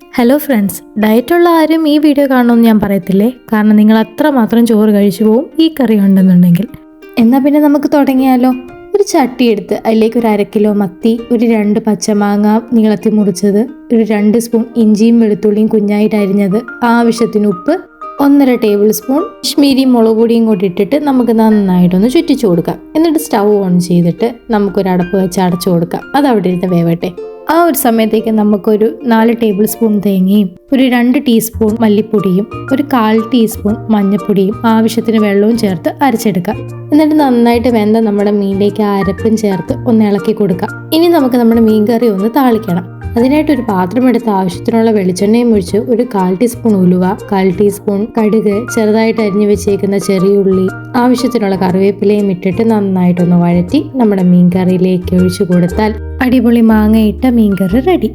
Hello friends, ഡയറ്റുള്ള ആരും ഈ video കാണണമെന്ന് ഞാൻ പറയത്തില്ലേ. കാരണം നിങ്ങൾ അത്രമാത്രം ചോറ് കഴിച്ചു പോവും ഈ കറി ഉണ്ടെന്നുണ്ടെങ്കിൽ. എന്നാൽ പിന്നെ നമുക്ക് തുടങ്ങിയാലോ. ഒരു ചട്ടി എടുത്ത് അതിലേക്ക് ഒരു 1/2 കിലോ മത്തി, ഒരു 2 പച്ചമാങ്ങ നീളത്തിൽ മുറിച്ചത്, ഒരു 2 സ്പൂൺ ഇഞ്ചിയും വെളുത്തുള്ളിയും കുഞ്ഞായിട്ട് അരിഞ്ഞത്, ആവശ്യത്തിന് ഉപ്പ്, 1.5 ടേബിൾ സ്പൂൺ കാശ്മീരി മുളക് പൊടിയും കൂടി ഇട്ടിട്ട് നമുക്ക് നന്നായിട്ടൊന്ന് ചുറ്റിച്ചു കൊടുക്കാം. എന്നിട്ട് സ്റ്റൗ ഓൺ ചെയ്തിട്ട് നമുക്കൊരു അടപ്പ് വെച്ച് അടച്ചു കൊടുക്കാം. അത് അവിടെ ഇരുന്ന് വേവട്ടെ. ആ ഒരു സമയത്തേക്ക് നമുക്കൊരു 4 ടേബിൾ സ്പൂൺ തേങ്ങയും, ഒരു 2 ടീസ്പൂൺ മല്ലിപ്പൊടിയും, ഒരു 1/4 ടീസ്പൂൺ മഞ്ഞൾപ്പൊടിയും, ആവശ്യത്തിന് വെള്ളവും ചേർത്ത് അരച്ചെടുക്കാം. എന്നിട്ട് നന്നായിട്ട് വെന്ത നമ്മുടെ മീനിലേക്ക് ആ അരപ്പും ചേർത്ത് ഒന്ന് ഇളക്കി കൊടുക്കാം. ഇനി നമുക്ക് നമ്മുടെ മീൻ കറി ഒന്ന് താളിക്കണം. അതിനായിട്ട് ഒരു പാത്രം എടുത്ത് ആവശ്യത്തിനുള്ള വെളിച്ചെണ്ണയും ഒഴിച്ച് ഒരു 1/4 ടീസ്പൂൺ ഉലുവ, 1/4 ടീസ്പൂൺ കടുക്, ചെറുതായിട്ട് അരിഞ്ഞു വെച്ചേക്കുന്ന ചെറിയ ഉള്ളി, ആവശ്യത്തിനുള്ള കറിവേപ്പിലയും ഇട്ടിട്ട് നന്നായിട്ടൊന്ന് വഴറ്റി നമ്മുടെ മീൻ കറിയിലേക്ക് ഒഴിച്ചു കൊടുത്താൽ അടിപൊളി മാങ്ങയിട്ട മീൻ കറി റെഡി.